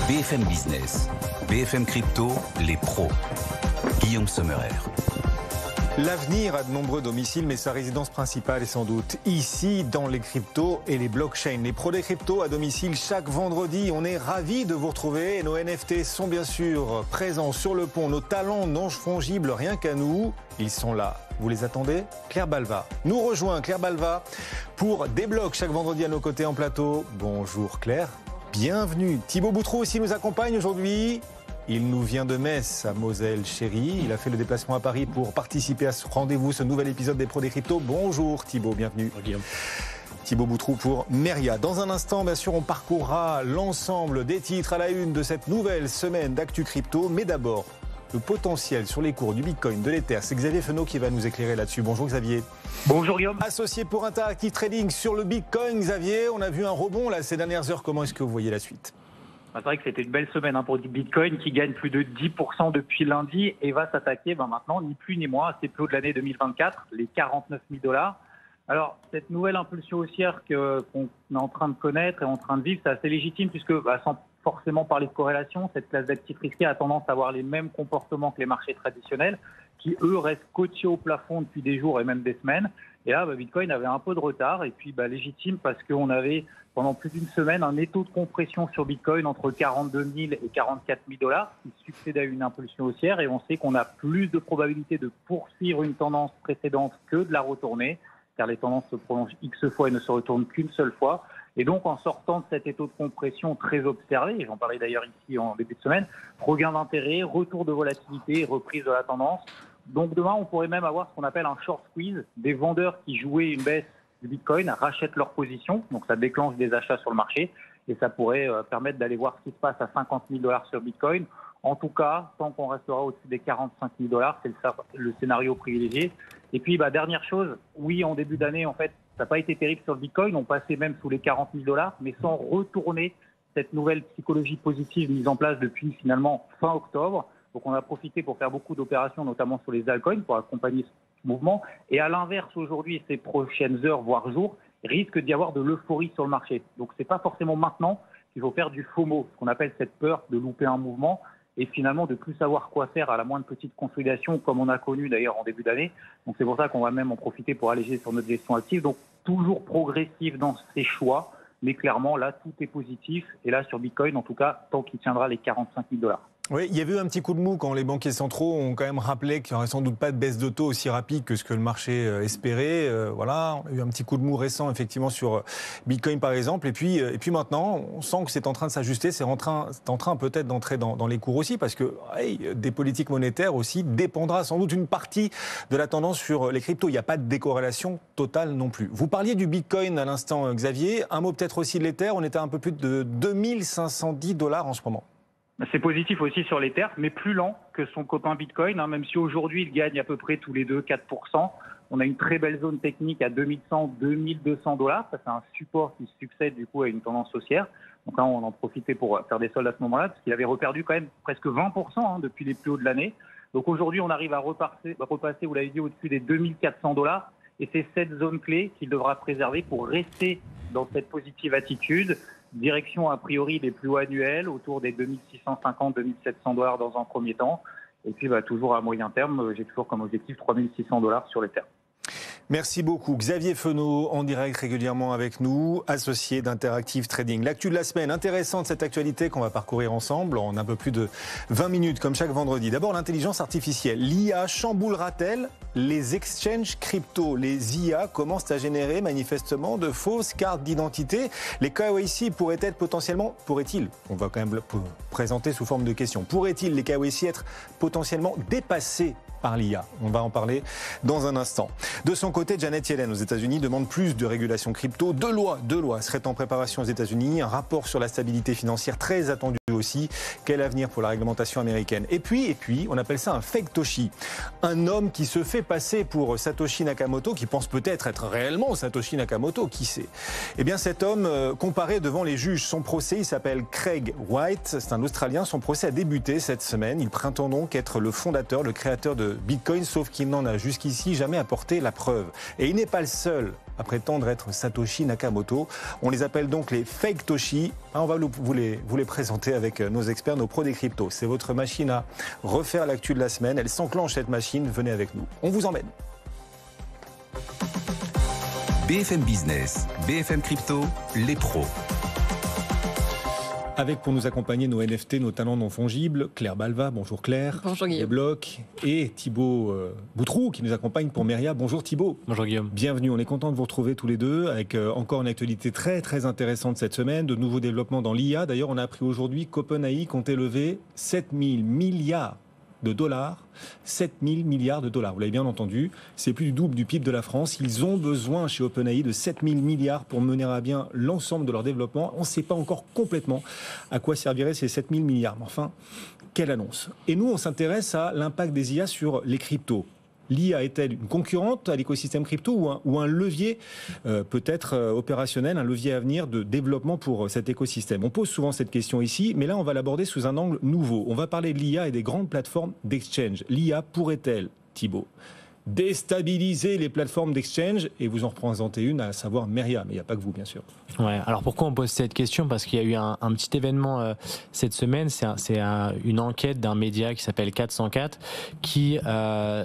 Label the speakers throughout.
Speaker 1: BFM Business, BFM Crypto, les pros. Guillaume Sommerer.
Speaker 2: L'avenir a de nombreux domiciles, mais sa résidence principale est sans doute ici, dans les cryptos et les blockchains. Les pros des cryptos à domicile chaque vendredi. On est ravis de vous retrouver. Nos NFT sont bien sûr présents sur le pont. Nos talents non fongibles, rien qu'à nous, ils sont là. Vous les attendez? Claire Balva nous rejoint. Claire Balva pour Débloque chaque vendredi à nos côtés en plateau. Bonjour Claire, bienvenue. Thibaut Boutreau aussi nous accompagne aujourd'hui. Il nous vient de Metz, à Moselle chérie. Il a fait le déplacement à Paris pour participer à ce rendez-vous, ce nouvel épisode des Pros des Cryptos. Bonjour Thibaut, bienvenue.
Speaker 3: Bonjour Guillaume.
Speaker 2: Thibaut Boutreau pour Meria. Dans un instant, bien sûr, on parcourra l'ensemble des titres à la une de cette nouvelle semaine d'Actu Crypto. Mais d'abord, le potentiel sur les cours du Bitcoin, de l'Ether. C'est Xavier Fenot qui va nous éclairer là-dessus. Bonjour Xavier.
Speaker 3: Bonjour Guillaume.
Speaker 2: Associé pour Interactive Trading sur le Bitcoin, Xavier, on a vu un rebond là ces dernières heures. Comment est-ce que vous voyez la suite ?
Speaker 3: C'est vrai que c'était une belle semaine pour du Bitcoin qui gagne plus de 10% depuis lundi et va s'attaquer maintenant, ni plus ni moins, à ses plus hauts de l'année 2024, les 49 000 $. Alors, cette nouvelle impulsion haussière qu'on est en train de connaître et en train de vivre, c'est assez légitime puisque, sans forcément parler de corrélation, cette classe d'actifs risqués a tendance à avoir les mêmes comportements que les marchés traditionnels qui, eux, restent coachés au plafond depuis des jours et même des semaines. Et là, Bitcoin avait un peu de retard et puis légitime parce qu'on avait pendant plus d'une semaine un étau de compression sur Bitcoin entre 42 000 et 44 000 $ qui succédait à une impulsion haussière et on sait qu'on a plus de probabilité de poursuivre une tendance précédente que de la retourner car les tendances se prolongent X fois et ne se retournent qu'une seule fois. Et donc, en sortant de cet étau de compression très observé, et j'en parlais d'ailleurs ici en début de semaine, regain d'intérêt, retour de volatilité, reprise de la tendance. Donc demain, on pourrait même avoir ce qu'on appelle un short squeeze. Des vendeurs qui jouaient une baisse du Bitcoin rachètent leur position, donc ça déclenche des achats sur le marché et ça pourrait permettre d'aller voir ce qui se passe à 50 000 $ sur Bitcoin. En tout cas, tant qu'on restera au-dessus des 45 000 $, c'est le scénario privilégié. Et puis, dernière chose, oui, en début d'année, en fait, ça n'a pas été terrible sur le Bitcoin. On passait même sous les 40 000 $, mais sans retourner cette nouvelle psychologie positive mise en place depuis finalement fin octobre. Donc, on a profité pour faire beaucoup d'opérations, notamment sur les altcoins, pour accompagner ce mouvement. Et à l'inverse, aujourd'hui, ces prochaines heures, voire jours, risque d'y avoir de l'euphorie sur le marché. Donc, c'est pas forcément maintenant qu'il faut faire du FOMO, ce qu'on appelle cette peur de louper un mouvement et finalement de plus savoir quoi faire à la moindre petite consolidation, comme on a connu d'ailleurs en début d'année. Donc, c'est pour ça qu'on va même en profiter pour alléger sur notre gestion active. Donc, toujours progressif dans ses choix, mais clairement, là, tout est positif. Et là, sur Bitcoin, en tout cas, tant qu'il tiendra les 45 000 $.
Speaker 2: Oui, il y avait eu un petit coup de mou quand les banquiers centraux ont quand même rappelé qu'il n'y aurait sans doute pas de baisse de taux aussi rapide que ce que le marché espérait. Voilà, on a eu un petit coup de mou récent effectivement sur Bitcoin par exemple. Et puis maintenant, on sent que c'est en train de s'ajuster, c'est en train peut-être d'entrer dans les cours aussi parce que des politiques monétaires aussi dépendra sans doute une partie de la tendance sur les cryptos. Il n'y a pas de décorrélation totale non plus. Vous parliez du Bitcoin à l'instant, Xavier. Un mot peut-être aussi de l'Ether. On était à un peu plus de 2510 $ en ce moment.
Speaker 3: C'est positif aussi sur l'Ether, mais plus lent que son copain Bitcoin, même si aujourd'hui il gagne à peu près tous les deux 4%. On a une très belle zone technique à 2100-2200 $. Ça, c'est un support qui succède du coup à une tendance haussière. Donc là, on en profitait pour faire des soldes à ce moment-là, parce qu'il avait reperdu quand même presque 20% depuis les plus hauts de l'année. Donc aujourd'hui, on arrive à repasser, vous l'avez dit, au-dessus des 2400 $. Et c'est cette zone clé qu'il devra préserver pour rester dans cette positive attitude. Direction a priori des plus hauts annuels, autour des 2650-2700 $ dans un premier temps. Et puis toujours à moyen terme, j'ai toujours comme objectif 3600 $ sur l'Ether.
Speaker 2: Merci beaucoup. Xavier Fenot, en direct régulièrement avec nous, associé d'Interactive Trading. L'actu de la semaine, intéressante cette actualité qu'on va parcourir ensemble en un peu plus de 20 minutes, comme chaque vendredi. D'abord, l'intelligence artificielle. L'IA chamboulera-t-elle les exchanges crypto? Les IA commencent à générer manifestement de fausses cartes d'identité. Les KYC pourraient-ils, on va quand même le présenter sous forme de question, pourraient-ils les KYC être potentiellement dépassés par l'IA? On va en parler dans un instant. De son côté, Janet Yellen aux États-Unis demande plus de régulation crypto. Deux lois seraient en préparation aux États-Unis. Un rapport sur la stabilité financière très attendu aussi. Quel avenir pour la réglementation américaine? Et puis, on appelle ça un fake Toshi. Un homme qui se fait passer pour Satoshi Nakamoto, qui pense peut-être être réellement Satoshi Nakamoto, qui sait? Eh bien, cet homme comparé devant les juges. Son procès, il s'appelle Craig White. C'est un Australien. Son procès a débuté cette semaine. Il prétend donc être le créateur de Bitcoin, sauf qu'il n'en a jusqu'ici jamais apporté la preuve. Et il n'est pas le seul prétendre être Satoshi Nakamoto. On les appelle donc les fake Toshi. On va vous les présenter avec nos experts, nos pros des cryptos. C'est votre machine à refaire l'actu de la semaine. Elle s'enclenche cette machine, venez avec nous. On vous emmène.
Speaker 1: BFM Business, BFM Crypto, les pros.
Speaker 2: Avec pour nous accompagner nos NFT, nos talents non fongibles, Claire Balva, bonjour Claire.
Speaker 4: Bonjour Guillaume.
Speaker 2: Blocs et Thibaut Boutroux qui nous accompagne pour Meria. Bonjour Thibaut.
Speaker 5: Bonjour Guillaume.
Speaker 2: Bienvenue, on est content de vous retrouver tous les deux avec encore une actualité très très intéressante cette semaine, de nouveaux développements dans l'IA. D'ailleurs, on a appris aujourd'hui qu'OpenAI comptait lever 7 000 milliards de dollars. 7 000 milliards de dollars, vous l'avez bien entendu, c'est plus du double du PIB de la France. Ils ont besoin chez OpenAI de 7 000 milliards pour mener à bien l'ensemble de leur développement. On ne sait pas encore complètement à quoi serviraient ces 7 000 milliards. Mais enfin, quelle annonce. Et nous, on s'intéresse à l'impact des IA sur les cryptos. L'IA est-elle une concurrente à l'écosystème crypto ou un levier peut-être opérationnel, un levier à venir de développement pour cet écosystème? On pose souvent cette question ici, mais là on va l'aborder sous un angle nouveau. On va parler de l'IA et des grandes plateformes d'exchange. L'IA pourrait-elle, Thibaut, déstabiliser les plateformes d'exchange? Et vous en représentez une, à savoir Meria, mais il n'y a pas que vous bien sûr.
Speaker 5: Ouais, alors pourquoi on pose cette question? Parce qu'il y a eu un petit événement cette semaine, c'est une enquête d'un média qui s'appelle 404 qui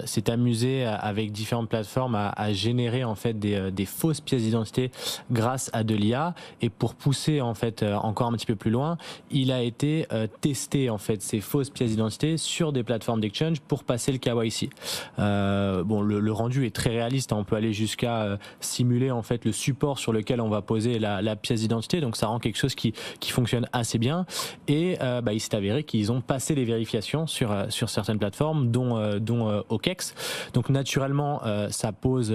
Speaker 5: s'est amusé avec différentes plateformes à générer en fait des fausses pièces d'identité grâce à de l'IA. Et pour pousser en fait encore un petit peu plus loin, il a été testé en fait ces fausses pièces d'identité sur des plateformes d'exchange pour passer le KYC. Bon, le rendu est très réaliste, on peut aller jusqu'à simuler en fait le support sur lequel on va poser la pièce d'identité, donc ça rend quelque chose qui fonctionne assez bien. Et il s'est avéré qu'ils ont passé les vérifications sur certaines plateformes, dont OKEx. Donc naturellement, ça pose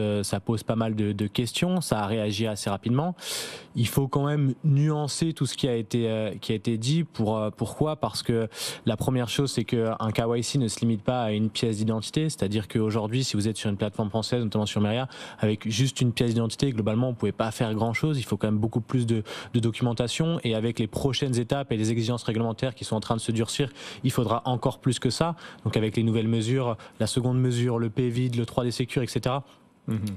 Speaker 5: pas mal de questions, ça a réagi assez rapidement. Il faut quand même nuancer tout ce qui a été dit. Pourquoi? Parce que la première chose, c'est qu'un KYC ne se limite pas à une pièce d'identité, c'est-à-dire qu'aujourd'hui, si vous êtes sur une plateforme française, notamment sur Meria, avec juste une pièce d'identité, globalement, vous pouvez pas faire grand-chose. Il faut quand même beaucoup plus de documentation, et avec les prochaines étapes et les exigences réglementaires qui sont en train de se durcir, il faudra encore plus que ça. Donc avec les nouvelles mesures, la seconde mesure, le PVID, le 3D Secure, etc.,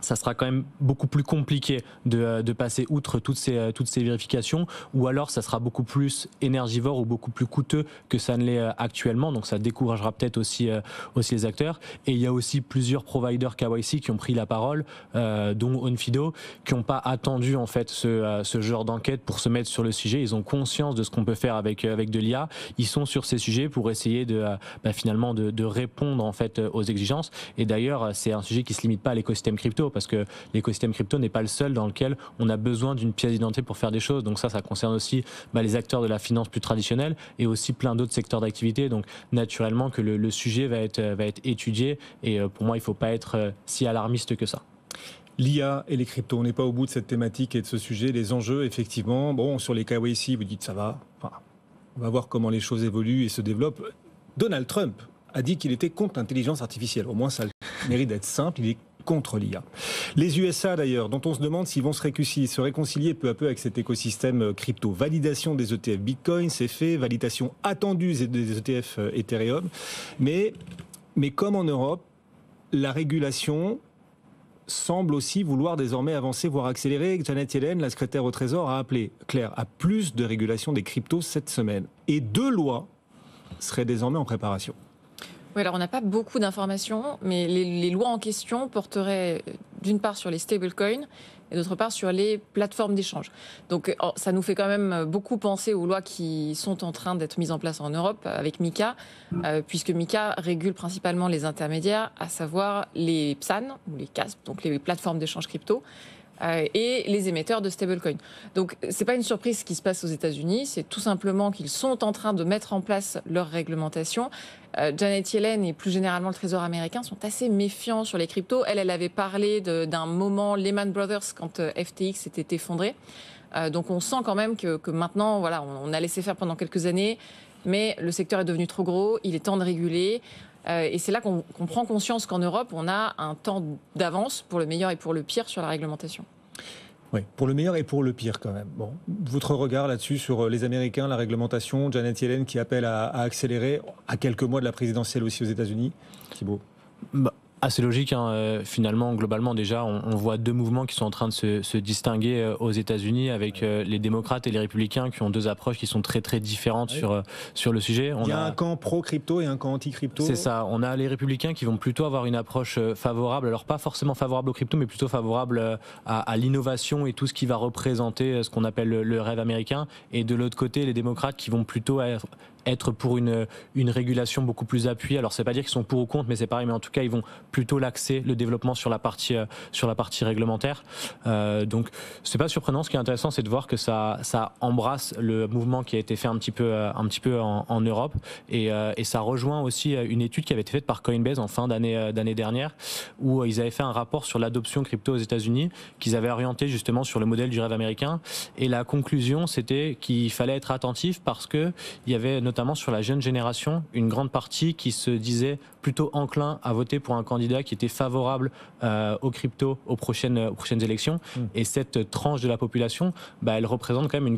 Speaker 5: ça sera quand même beaucoup plus compliqué de passer outre toutes ces vérifications, ou alors ça sera beaucoup plus énergivore ou beaucoup plus coûteux que ça ne l'est actuellement. Donc ça découragera peut-être aussi les acteurs. Et il y a aussi plusieurs providers KYC qui ont pris la parole, dont Onfido, qui n'ont pas attendu en fait ce genre d'enquête pour se mettre sur le sujet. Ils ont conscience de ce qu'on peut faire avec de l'IA. Ils sont sur ces sujets pour essayer finalement de répondre en fait aux exigences. Et d'ailleurs, c'est un sujet qui se limite pas à l'écosystème crypto, parce que l'écosystème crypto n'est pas le seul dans lequel on a besoin d'une pièce d'identité pour faire des choses. Donc ça concerne aussi les acteurs de la finance plus traditionnelle et aussi plein d'autres secteurs d'activité. Donc naturellement que le sujet va être étudié, et pour moi il ne faut pas être si alarmiste que ça.
Speaker 2: L'IA et les cryptos, on n'est pas au bout de cette thématique et de ce sujet. Les enjeux, effectivement, sur les KYC, vous dites ça va. Enfin, on va voir comment les choses évoluent et se développent. Donald Trump a dit qu'il était contre l'intelligence artificielle. Au moins, ça mérite d'être simple. Il est contre l'IA. Les USA d'ailleurs, dont on se demande s'ils vont se réconcilier peu à peu avec cet écosystème crypto. Validation des ETF Bitcoin, c'est fait. Validation attendue des ETF Ethereum. Mais comme en Europe, la régulation semble aussi vouloir désormais avancer, voire accélérer. Janet Yellen, la secrétaire au Trésor, a appelé, Claire, à plus de régulation des cryptos cette semaine. Et 2 lois seraient désormais en préparation.
Speaker 4: Oui, alors on n'a pas beaucoup d'informations, mais les lois en question porteraient d'une part sur les stablecoins et d'autre part sur les plateformes d'échange. Donc ça nous fait quand même beaucoup penser aux lois qui sont en train d'être mises en place en Europe avec MiCA, puisque MiCA régule principalement les intermédiaires, à savoir les PSAN, ou les CASP, donc les plateformes d'échange crypto, et les émetteurs de stablecoins. Donc c'est pas une surprise ce qui se passe aux États-Unis, c'est tout simplement qu'ils sont en train de mettre en place leur réglementation. Janet Yellen et plus généralement le Trésor américain sont assez méfiants sur les cryptos. Elle avait parlé d'un moment Lehman Brothers quand FTX s'était effondré. Donc on sent quand même que maintenant, voilà, on a laissé faire pendant quelques années, mais le secteur est devenu trop gros, il est temps de réguler. Et c'est là qu'on prend conscience qu'en Europe, on a un temps d'avance pour le meilleur et pour le pire sur la réglementation.
Speaker 2: Oui, pour le meilleur et pour le pire quand même. Bon, votre regard là-dessus sur les Américains, la réglementation, Janet Yellen qui appelle à accélérer à quelques mois de la présidentielle aussi aux États-Unis, Thibaut.
Speaker 5: Assez logique, hein. Finalement, globalement, déjà, on voit deux mouvements qui sont en train de se distinguer aux États-Unis avec les démocrates et les républicains qui ont deux approches qui sont très très différentes sur le sujet.
Speaker 2: Il y a un camp pro-crypto et un camp anti-crypto.
Speaker 5: C'est ça. On a les républicains qui vont plutôt avoir une approche favorable, alors pas forcément favorable aux crypto, mais plutôt favorable à l'innovation et tout ce qui va représenter ce qu'on appelle le rêve américain. Et de l'autre côté, les démocrates qui vont plutôt être pour une régulation beaucoup plus appuyée. Alors, c'est pas dire qu'ils sont pour ou contre, mais c'est pareil. Mais en tout cas, ils vont plutôt l'axer le développement sur la partie réglementaire. Donc, c'est pas surprenant. Ce qui est intéressant, c'est de voir que ça embrasse le mouvement qui a été fait un petit peu en Europe, et ça rejoint aussi une étude qui avait été faite par Coinbase en fin d'année dernière, où ils avaient fait un rapport sur l'adoption crypto aux États-Unis, qu'ils avaient orienté justement sur le modèle du rêve américain. Et la conclusion, c'était qu'il fallait être attentif parce que il y avait notamment sur la jeune génération une grande partie qui se disait plutôt enclin à voter pour un candidat qui était favorable aux cryptos aux prochaines élections. Et cette tranche de la population, elle représente quand même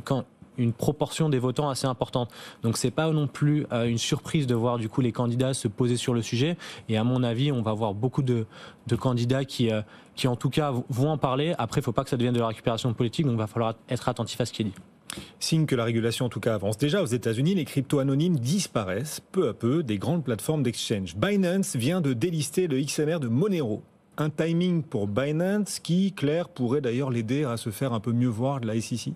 Speaker 5: une proportion des votants assez importante. Donc c'est pas non plus une surprise de voir du coup les candidats se poser sur le sujet. Et à mon avis, on va voir beaucoup de candidats qui en tout cas vont en parler. Après, il faut pas que ça devienne de la récupération politique, donc il va falloir être attentif à ce qui est dit.
Speaker 2: Signe que la régulation en tout cas avance. Déjà aux États-Unis, les cryptos anonymes disparaissent peu à peu des grandes plateformes d'exchange. Binance vient de délister le XMR de Monero. Un timing pour Binance qui, Claire, pourrait d'ailleurs l'aider à se faire un peu mieux voir de la SEC.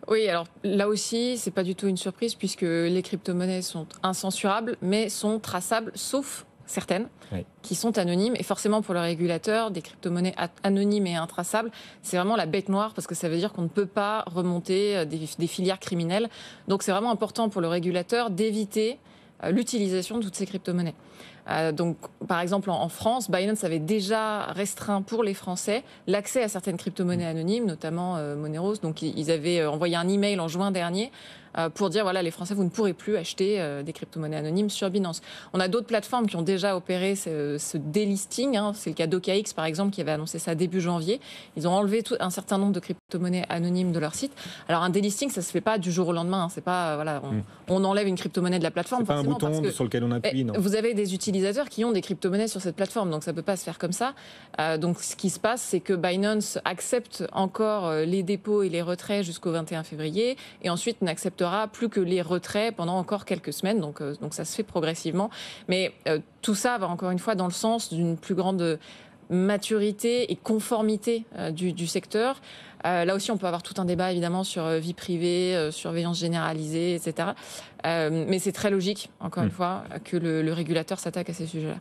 Speaker 4: Oui, alors là aussi, c'est pas du tout une surprise puisque les crypto-monnaies sont incensurables, mais sont traçables, sauf certaines qui sont anonymes. Et forcément, pour le régulateur, des crypto-monnaies anonymes et intraçables, c'est vraiment la bête noire parce que ça veut dire qu'on ne peut pas remonter des filières criminelles. Donc, c'est vraiment important pour le régulateur d'éviter l'utilisation de toutes ces crypto-monnaies. Donc, par exemple, en France, Binance avait déjà restreint pour les Français l'accès à certaines crypto-monnaies anonymes, notamment Monero. Donc, ils avaient envoyé un email en juin dernier pour dire, voilà, les Français, vous ne pourrez plus acheter des crypto-monnaies anonymes sur Binance. On a d'autres plateformes qui ont déjà opéré ce délisting. Hein. C'est le cas d'OKX, par exemple, qui avait annoncé ça début janvier. Ils ont enlevé un certain nombre de crypto-monnaies anonymes de leur site. Alors, un délisting, ça ne se fait pas du jour au lendemain. Hein. C'est pas, voilà, on enlève une crypto-monnaie de la plateforme.
Speaker 2: C'est pas un bouton sur lequel on appuie, non.
Speaker 4: Vous avez des utilisateurs qui ont des crypto-monnaies sur cette plateforme, donc ça ne peut pas se faire comme ça. Donc, ce qui se passe, c'est que Binance accepte encore les dépôts et les retraits jusqu'au 21 février, et ensuite n'acceptera plus que les retraits pendant encore quelques semaines. Donc ça se fait progressivement. Mais tout ça va encore une fois dans le sens d'une plus grande maturité et conformité du secteur. Là aussi, on peut avoir tout un débat évidemment sur vie privée, surveillance généralisée, etc. Mais c'est très logique, encore une fois, que le régulateur s'attaque à ces sujets-là.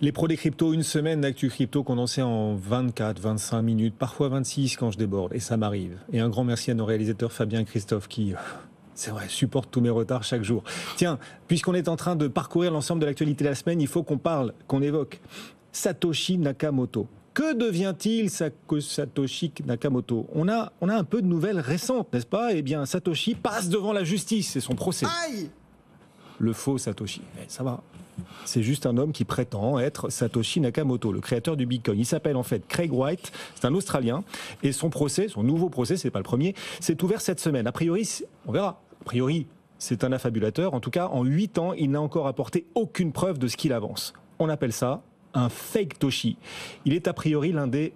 Speaker 2: Les pros des cryptos, une semaine d'actu crypto condensée en 24, 25 minutes, parfois 26 quand je déborde, et ça m'arrive. Et un grand merci à nos réalisateurs Fabien et Christophe qui... C'est vrai, supporte tous mes retards chaque jour. Tiens, puisqu'on est en train de parcourir l'ensemble de l'actualité de la semaine, il faut qu'on évoque Satoshi Nakamoto. Que devient-il Satoshi Nakamoto ? On a un peu de nouvelles récentes, n'est-ce pas ? Eh bien, Satoshi passe devant la justice, c'est son procès. Aïe ! Le faux Satoshi, mais ça va. C'est juste un homme qui prétend être Satoshi Nakamoto, le créateur du Bitcoin. Il s'appelle en fait Craig Wright, c'est un Australien, et son nouveau procès, c'est pas le premier, s'est ouvert cette semaine. A priori, on verra. A priori, c'est un affabulateur. En tout cas, en 8 ans, il n'a encore apporté aucune preuve de ce qu'il avance. On appelle ça un fake Toshi. Il est a priori l'un des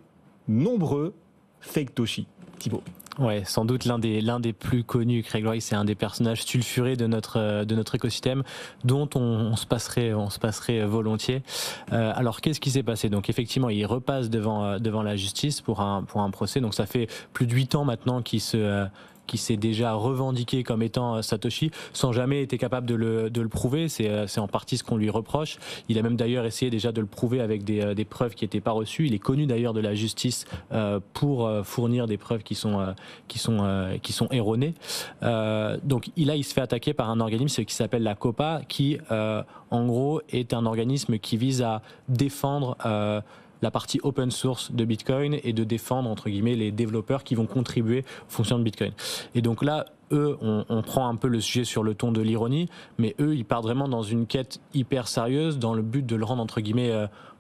Speaker 2: nombreux fake Toshi. Thibaut.
Speaker 5: Ouais, sans doute l'un des plus connus. Craig Wright, c'est un des personnages sulfurés de notre écosystème, dont on se passerait volontiers. Alors, qu'est-ce qui s'est passé ? Donc, effectivement, il repasse devant la justice pour un procès. Donc, ça fait plus de 8 ans maintenant qu'il s'est déjà revendiqué comme étant Satoshi, sans jamais été capable de le prouver. C'est en partie ce qu'on lui reproche. Il a même d'ailleurs essayé déjà de le prouver avec des preuves qui n'étaient pas reçues. Il est connu d'ailleurs de la justice pour fournir des preuves qui sont erronées. Donc là, il se fait attaquer par un organisme qui s'appelle la COPA, qui en gros est un organisme qui vise à défendre la partie open source de Bitcoin et de défendre, entre guillemets, les développeurs qui vont contribuer au fonctionnement de Bitcoin. Et donc là, eux, on prend un peu le sujet sur le ton de l'ironie, mais eux, ils partent vraiment dans une quête hyper sérieuse dans le but de le rendre, entre guillemets,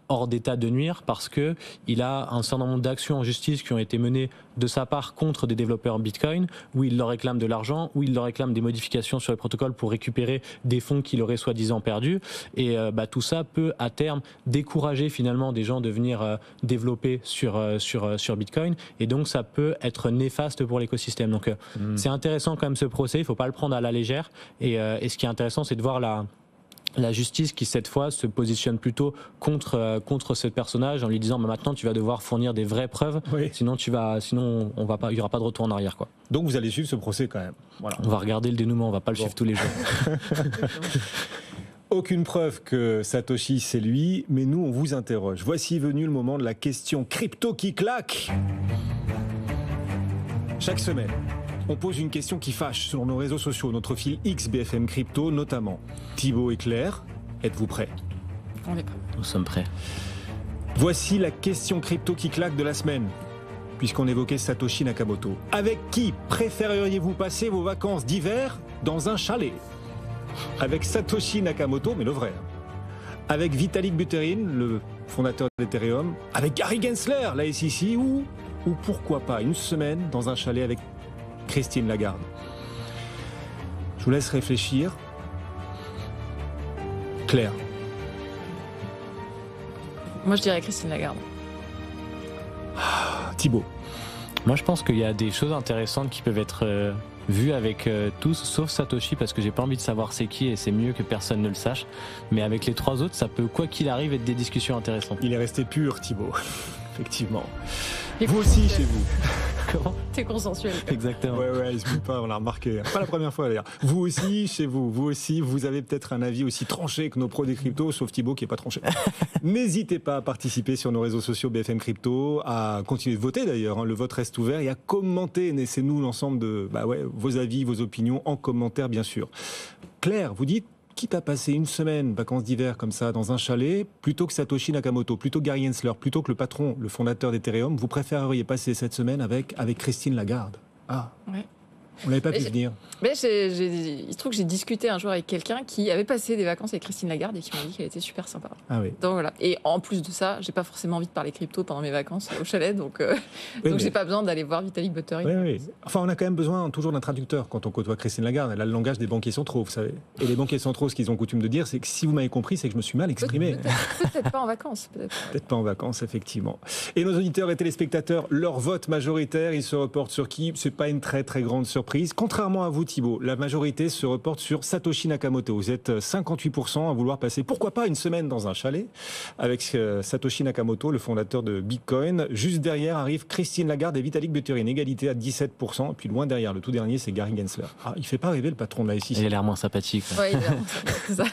Speaker 5: hors d'état de nuire parce que il a un certain nombre d'actions en justice qui ont été menées de sa part contre des développeurs Bitcoin, où il leur réclame de l'argent, où il leur réclame des modifications sur les protocoles pour récupérer des fonds qu'il aurait soi-disant perdus. Et tout ça peut à terme décourager finalement des gens de venir développer sur Bitcoin. Et donc ça peut être néfaste pour l'écosystème. Donc c'est intéressant quand même ce procès. Il ne faut pas le prendre à la légère. Et ce qui est intéressant, c'est de voir la justice qui cette fois se positionne plutôt contre ce personnage en lui disant maintenant tu vas devoir fournir des vraies preuves, sinon il y aura pas de retour en arrière, quoi.
Speaker 2: Donc vous allez suivre ce procès quand même. Voilà.
Speaker 5: On va regarder le dénouement, on va pas le suivre tous les jours.
Speaker 2: Aucune preuve que Satoshi c'est lui, mais nous on vous interroge. Voici venu le moment de la question crypto qui claque. Chaque semaine, on pose une question qui fâche sur nos réseaux sociaux, notre fil X BFM Crypto notamment. Thibaut et Claire, êtes-vous prêts ?
Speaker 4: On est prêts.
Speaker 5: Nous sommes prêts.
Speaker 2: Voici la question crypto qui claque de la semaine, puisqu'on évoquait Satoshi Nakamoto. Avec qui préféreriez-vous passer vos vacances d'hiver dans un chalet ? Avec Satoshi Nakamoto, mais le vrai. Avec Vitalik Buterin, le fondateur d'Ethereum. Avec Gary Gensler, la SEC, ou pourquoi pas une semaine dans un chalet avec Christine Lagarde. Je vous laisse réfléchir. Claire.
Speaker 4: Moi, je dirais Christine Lagarde.
Speaker 2: Thibaut.
Speaker 5: Moi, je pense qu'il y a des choses intéressantes qui peuvent être vues avec tous, sauf Satoshi, parce que j'ai pas envie de savoir c'est qui et c'est mieux que personne ne le sache. Mais avec les trois autres, ça peut, quoi qu'il arrive, être des discussions intéressantes.
Speaker 2: Il est resté pur, Thibaut. Effectivement. Vous aussi, chez vous.
Speaker 5: Comment ?
Speaker 4: C'est consensuel.
Speaker 5: Exactement.
Speaker 2: Ouais, il se peut pas, on l'a remarqué. Pas la première fois d'ailleurs. Vous aussi, chez vous, vous avez peut-être un avis aussi tranché que nos pros des cryptos, sauf Thibaut qui est pas tranché. N'hésitez pas à participer sur nos réseaux sociaux BFM Crypto, à continuer de voter d'ailleurs, le vote reste ouvert, et à commenter. Laissez-nous l'ensemble de vos avis, vos opinions en commentaire bien sûr. Claire, vous dites, quitte à passer une semaine, vacances d'hiver comme ça, dans un chalet, plutôt que Satoshi Nakamoto, plutôt que Gary Gensler, plutôt que le patron, le fondateur d'Ethereum, vous préféreriez passer cette semaine avec Christine Lagarde. Ah, ouais. On n'avait pas pu venir.
Speaker 4: Mais il se trouve que j'ai discuté un jour avec quelqu'un qui avait passé des vacances avec Christine Lagarde et qui m'a dit qu'elle était super sympa.
Speaker 2: Ah oui.
Speaker 4: Donc voilà. Et en plus de ça, j'ai pas forcément envie de parler crypto pendant mes vacances au chalet, donc j'ai pas besoin d'aller voir Vitalik Buterin.
Speaker 2: Oui. Enfin, on a quand même besoin toujours d'un traducteur quand on côtoie Christine Lagarde. Elle a le langage des banquiers centraux, vous savez. Et les banquiers centraux, ce qu'ils ont coutume de dire, c'est que si vous m'avez compris, c'est que je me suis mal exprimé.
Speaker 4: Peut-être pas en vacances.
Speaker 2: Peut-être pas en vacances, effectivement. Et nos auditeurs et téléspectateurs, leur vote majoritaire, il se reporte sur qui ? C'est pas une très très grande surprise. Contrairement à vous, Thibaut, la majorité se reporte sur Satoshi Nakamoto. Vous êtes 58% à vouloir passer, pourquoi pas, une semaine dans un chalet avec Satoshi Nakamoto, le fondateur de Bitcoin. Juste derrière arrivent Christine Lagarde et Vitalik Buterin, égalité à 17%. Et puis loin derrière, le tout dernier, c'est Gary Gensler. Ah, il fait pas rêver le patron de la SEC.
Speaker 5: Il a l'air moins sympathique.
Speaker 4: Ouais, il a l'air moins sympathique, c'est ça.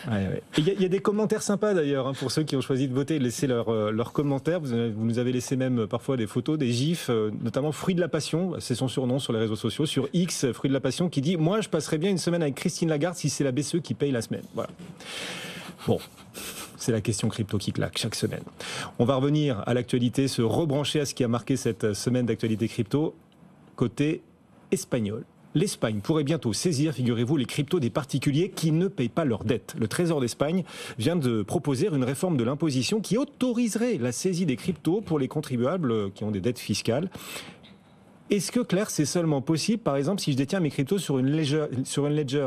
Speaker 2: Il y a des commentaires sympas d'ailleurs, pour ceux qui ont choisi de voter, laissez leurs commentaires. Vous nous avez laissé même parfois des photos, des gifs, notamment Fruit de la Passion, c'est son surnom sur les réseaux sociaux, sur X, Fruit de la Passion, qui dit « Moi, je passerais bien une semaine avec Christine Lagarde si c'est la BCE qui paye la semaine. » Voilà. Bon, c'est la question crypto qui claque chaque semaine. On va revenir à l'actualité, se rebrancher à ce qui a marqué cette semaine d'actualité crypto, côté espagnol. L'Espagne pourrait bientôt saisir, figurez-vous, les cryptos des particuliers qui ne payent pas leurs dettes. Le Trésor d'Espagne vient de proposer une réforme de l'imposition qui autoriserait la saisie des cryptos pour les contribuables qui ont des dettes fiscales. Est-ce que, Claire, c'est seulement possible, par exemple, si je détiens mes cryptos sur une ledger,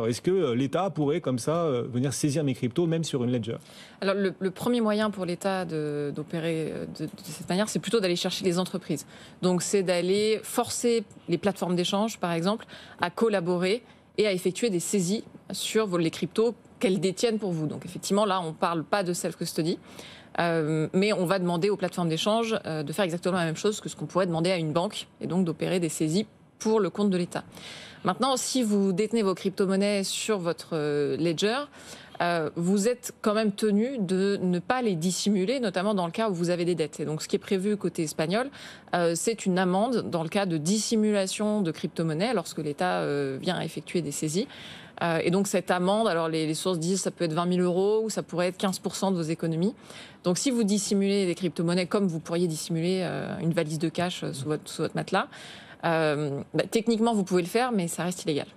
Speaker 2: est-ce que l'État pourrait, comme ça, venir saisir mes cryptos, même sur une ledger ?
Speaker 4: Alors, le premier moyen pour l'État d'opérer de cette manière, c'est plutôt d'aller chercher les entreprises. Donc, c'est d'aller forcer les plateformes d'échange, par exemple, à collaborer et à effectuer des saisies sur les cryptos qu'elles détiennent pour vous. Donc, effectivement, là, on ne parle pas de self-custody. Mais on va demander aux plateformes d'échange de faire exactement la même chose que ce qu'on pourrait demander à une banque, et donc d'opérer des saisies pour le compte de l'État. Maintenant, si vous détenez vos crypto-monnaies sur votre ledger, vous êtes quand même tenu de ne pas les dissimuler, notamment dans le cas où vous avez des dettes. Et donc, ce qui est prévu côté espagnol, c'est une amende dans le cas de dissimulation de crypto-monnaies lorsque l'État vient effectuer des saisies. Et donc cette amende, alors les sources disent ça peut être 20 000 euros ou ça pourrait être 15% de vos économies. Donc si vous dissimulez des crypto-monnaies comme vous pourriez dissimuler une valise de cash sous votre matelas, techniquement vous pouvez le faire, mais ça reste illégal.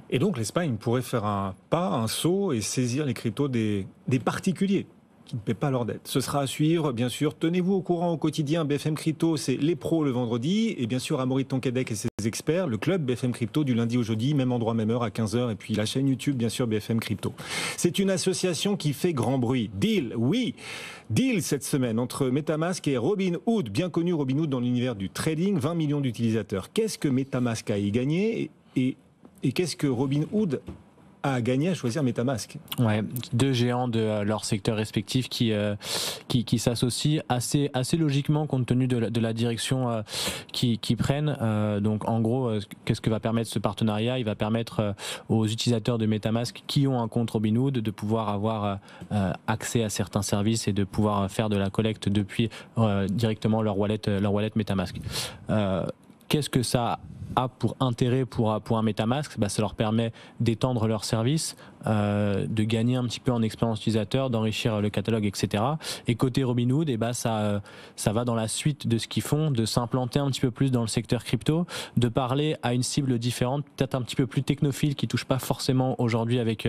Speaker 2: Et donc l'Espagne pourrait faire un saut et saisir les cryptos des particuliers. qui ne paient pas leurs dettes. Ce sera à suivre, bien sûr. Tenez-vous au courant au quotidien. BFM Crypto, c'est les pros le vendredi. Et bien sûr, Amaury Tonquédec et ses experts. Le club BFM Crypto du lundi au jeudi, même endroit, même heure à 15h. Et puis la chaîne YouTube, bien sûr, BFM Crypto. C'est une association qui fait grand bruit. Deal, oui. Deal cette semaine entre MetaMask et Robinhood. Bien connu Robinhood dans l'univers du trading. 20 millions d'utilisateurs. Qu'est-ce que MetaMask a y gagné et qu'est-ce que Robinhood a gagné à choisir MetaMask?
Speaker 5: Ouais, deux géants de leur secteur respectif qui s'associent assez logiquement compte tenu de la direction qu'ils prennent. Donc en gros, qu'est-ce que va permettre ce partenariat? Il va permettre aux utilisateurs de MetaMask qui ont un compte Robinhood de pouvoir avoir accès à certains services et de pouvoir faire de la collecte depuis directement leur wallet MetaMask. Qu'est-ce que ça a pour intérêt pour un MetaMask? Ça leur permet d'étendre leurs services, de gagner un petit peu en expérience utilisateur, d'enrichir le catalogue, etc. Et côté Robinhood, ça va dans la suite de ce qu'ils font, de s'implanter un petit peu plus dans le secteur crypto, de parler à une cible différente, peut-être un petit peu plus technophile, qui touche pas forcément aujourd'hui avec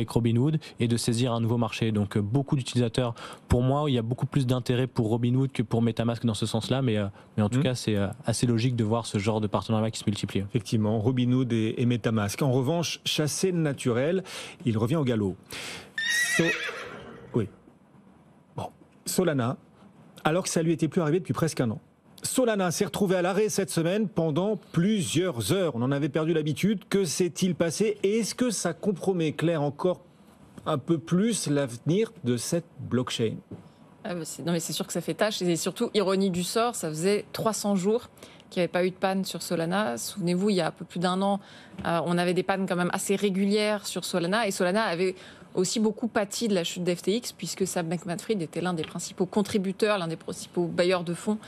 Speaker 5: Robinhood, et de saisir un nouveau marché. Donc beaucoup d'utilisateurs. Pour moi, il y a beaucoup plus d'intérêt pour Robinhood que pour MetaMask dans ce sens-là, mais en tout cas, c'est assez logique de voir ce genre de partenariat qui se multiplie.
Speaker 2: Effectivement, Robinhood et MetaMask. En revanche, chasser le naturel, il revient au galop. Oui. Bon. Solana, alors que ça lui était plus arrivé depuis presque un an. Solana s'est retrouvé à l'arrêt cette semaine pendant plusieurs heures. On en avait perdu l'habitude. Que s'est-il passé? Et est-ce que ça compromet, Claire, encore un peu plus l'avenir de cette blockchain?
Speaker 4: Non, mais c'est sûr que ça fait tâche. Et surtout, ironie du sort, ça faisait 300 jours qu'il n'y avait pas eu de panne sur Solana. Souvenez-vous, il y a un peu plus d'un an, on avait des pannes quand même assez régulières sur Solana. Et Solana avait aussi beaucoup pâti de la chute d'FTX, puisque Sam Bankman-Fried était l'un des principaux contributeurs, l'un des principaux bailleurs de fonds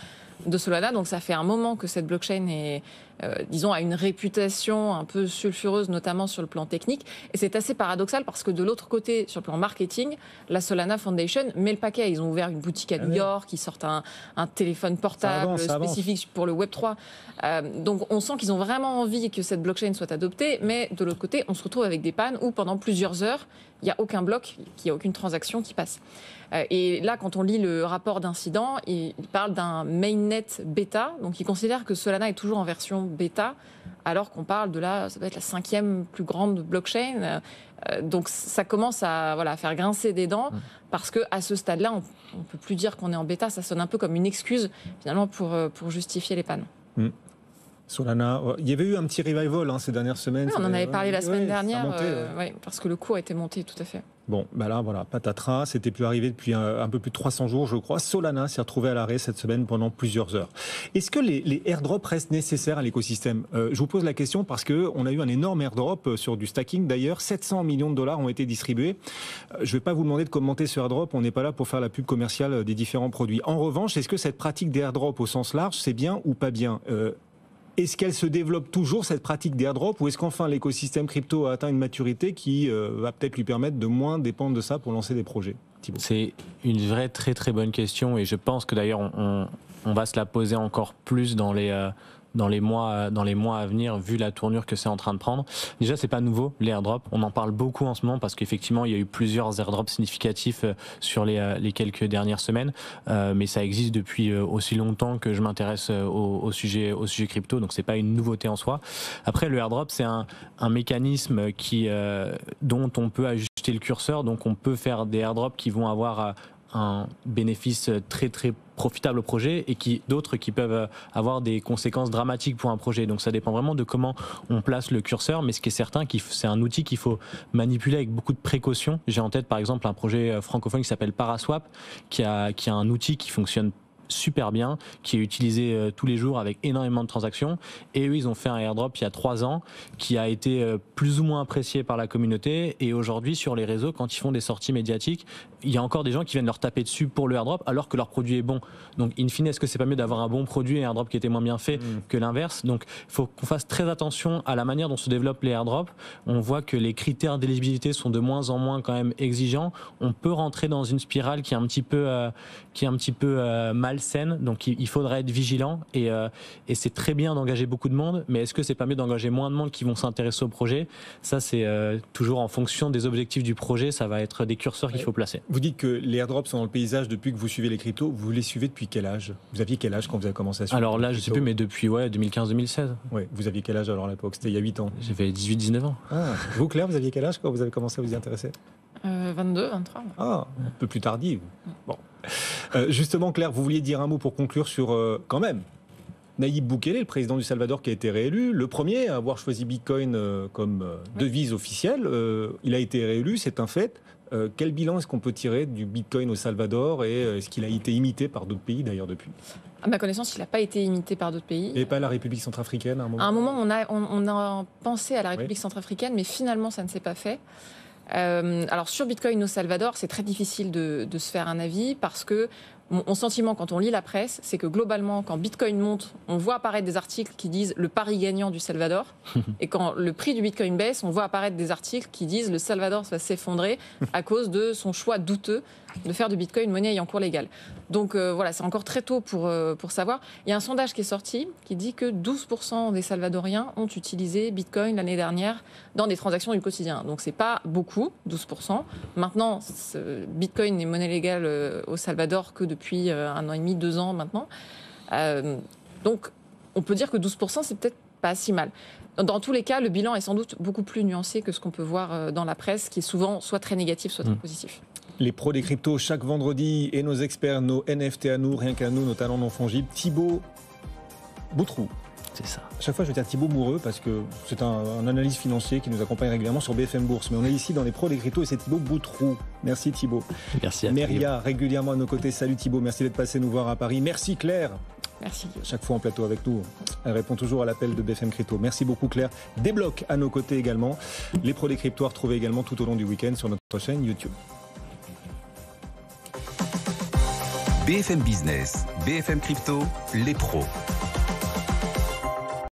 Speaker 4: de Solana. Donc ça fait un moment que cette blockchain est, a une réputation un peu sulfureuse, notamment sur le plan technique. Et c'est assez paradoxal parce que de l'autre côté, sur le plan marketing, la Solana Foundation met le paquet. Ils ont ouvert une boutique à New York, ils sortent un téléphone portable spécifique pour le Web3. Donc on sent qu'ils ont vraiment envie que cette blockchain soit adoptée, mais de l'autre côté, on se retrouve avec des pannes où pendant plusieurs heures, il n'y a aucun bloc, il n'y a aucune transaction qui passe. Et là, quand on lit le rapport d'incident, il parle d'un mainnet bêta. Donc, il considère que Solana est toujours en version bêta, alors qu'on parle ça doit être la 5e plus grande blockchain. Donc, ça commence à faire grincer des dents, parce qu'à ce stade-là, on ne peut plus dire qu'on est en bêta. Ça sonne un peu comme une excuse, finalement, pour justifier les pannes.
Speaker 2: Solana, il y avait eu un petit revival ces dernières semaines.
Speaker 4: Oui, on en avait parlé la semaine dernière, parce que le cours était monté, tout à fait.
Speaker 2: Bon, là, patatras, c'était plus arrivé depuis un peu plus de 300 jours, je crois. Solana s'est retrouvé à l'arrêt cette semaine pendant plusieurs heures. Est-ce que les airdrops restent nécessaires à l'écosystème? Je vous pose la question parce qu'on a eu un énorme airdrop sur du stacking d'ailleurs. 700 millions de dollars ont été distribués. Je ne vais pas vous demander de commenter ce airdrop, on n'est pas là pour faire la pub commerciale des différents produits. En revanche, est-ce que cette pratique d'airdrop au sens large, c'est bien ou pas bien? Est-ce qu'elle se développe toujours, cette pratique d'airdrop, ou est-ce qu'enfin l'écosystème crypto a atteint une maturité qui va peut-être lui permettre de moins dépendre de ça pour lancer des projets? Thibaut.
Speaker 5: C'est une vraie très très bonne question, et je pense que d'ailleurs on va se la poser encore plus dans les mois à venir, vu la tournure que c'est en train de prendre. Déjà, c'est pas nouveau, les airdrops. On en parle beaucoup en ce moment parce qu'effectivement, il y a eu plusieurs airdrops significatifs sur les quelques dernières semaines. Mais ça existe depuis aussi longtemps que je m'intéresse au sujet crypto. Donc, c'est pas une nouveauté en soi. Après, le airdrop, c'est un mécanisme dont on peut ajuster le curseur. Donc, on peut faire des airdrops qui vont avoir un bénéfice très très profitable au projet, et d'autres qui peuvent avoir des conséquences dramatiques pour un projet. Donc ça dépend vraiment de comment on place le curseur, mais ce qui est certain, c'est un outil qu'il faut manipuler avec beaucoup de précaution. J'ai en tête par exemple un projet francophone qui s'appelle Paraswap, qui a un outil qui fonctionne super bien, qui est utilisé tous les jours avec énormément de transactions, et eux ils ont fait un airdrop il y a 3 ans qui a été plus ou moins apprécié par la communauté, et aujourd'hui sur les réseaux, quand ils font des sorties médiatiques, il y a encore des gens qui viennent leur taper dessus pour le airdrop alors que leur produit est bon. Donc in fine, est-ce que c'est pas mieux d'avoir un bon produit et un airdrop qui était moins bien fait que l'inverse? Donc il faut qu'on fasse très attention à la manière dont se développent les airdrops. On voit que les critères d'éligibilité sont de moins en moins quand même exigeants. On peut rentrer dans une spirale qui est un petit peu mal malsaine. Donc il faudra être vigilant et c'est très bien d'engager beaucoup de monde, mais est-ce que c'est pas mieux d'engager moins de monde qui vont s'intéresser au projet? Ça, c'est toujours en fonction des objectifs du projet, ça va être des curseurs qu'il faut placer.
Speaker 2: Vous dites que les airdrops sont dans le paysage depuis que vous suivez les cryptos. Vous les suivez depuis quel âge? Vous aviez quel âge quand vous avez commencé à suivre?
Speaker 5: Alors là, je sais plus, mais depuis 2015-2016.
Speaker 2: Ouais, vous aviez quel âge alors à l'époque? C'était il y a 8 ans.
Speaker 5: J'avais 18-19 ans.
Speaker 2: Ah. Vous, Claire, vous aviez quel âge quand vous avez commencé à vous y intéresser?
Speaker 4: 22, 23.
Speaker 2: Ah, un peu plus tardive. Bon. Justement, Claire, vous vouliez dire un mot pour conclure sur, quand même, Nayib Bukele, le président du Salvador qui a été réélu, le premier à avoir choisi Bitcoin comme devise officielle. Il a été réélu, c'est un fait. Quel bilan est-ce qu'on peut tirer du Bitcoin au Salvador et est-ce qu'il a été imité par d'autres pays d'ailleurs depuis?
Speaker 4: À ma connaissance, il n'a pas été imité par d'autres pays.
Speaker 2: Et pas la République centrafricaine à un moment?
Speaker 4: À un moment, on a pensé à la République centrafricaine, mais finalement, ça ne s'est pas fait. Alors sur Bitcoin au Salvador, c'est très difficile de se faire un avis parce que mon sentiment quand on lit la presse, c'est que globalement, quand Bitcoin monte, on voit apparaître des articles qui disent le pari gagnant du Salvador. Et quand le prix du Bitcoin baisse, on voit apparaître des articles qui disent le Salvador va s'effondrer à cause de son choix douteux de faire du Bitcoin une monnaie ayant cours légal. Donc voilà, c'est encore très tôt pour savoir. Il y a un sondage qui est sorti qui dit que 12% des Salvadoriens ont utilisé Bitcoin l'année dernière dans des transactions du quotidien. Donc c'est pas beaucoup, 12%. Maintenant, Bitcoin est monnaie légale au Salvador que depuis 1 an et demi, 2 ans maintenant. Donc on peut dire que 12%, c'est peut-être pas si mal. Dans tous les cas, le bilan est sans doute beaucoup plus nuancé que ce qu'on peut voir dans la presse, qui est souvent soit très négatif, soit très positif.
Speaker 2: Les pros des cryptos chaque vendredi et nos experts, nos NFT à nous, rien qu'à nous, nos talents non fongibles. Thibaut Boutroux.
Speaker 5: C'est ça.
Speaker 2: À chaque fois, je vais dire Thibaut Moureux parce que c'est un analyste financier qui nous accompagne régulièrement sur BFM Bourse. Mais on est ici dans les pros des cryptos et c'est Thibaut Boutroux. Merci Thibaut.
Speaker 5: Merci à toi.
Speaker 2: Meria, régulièrement à nos côtés. Salut Thibaut, merci d'être passé nous voir à Paris. Merci Claire.
Speaker 4: Merci.
Speaker 2: Chaque fois en plateau avec nous, elle répond toujours à l'appel de BFM Crypto. Merci beaucoup Claire. Débloque à nos côtés également. Les pros des cryptos à retrouver également tout au long du week-end sur notre chaîne YouTube.
Speaker 1: BFM Business, BFM Crypto, les pros.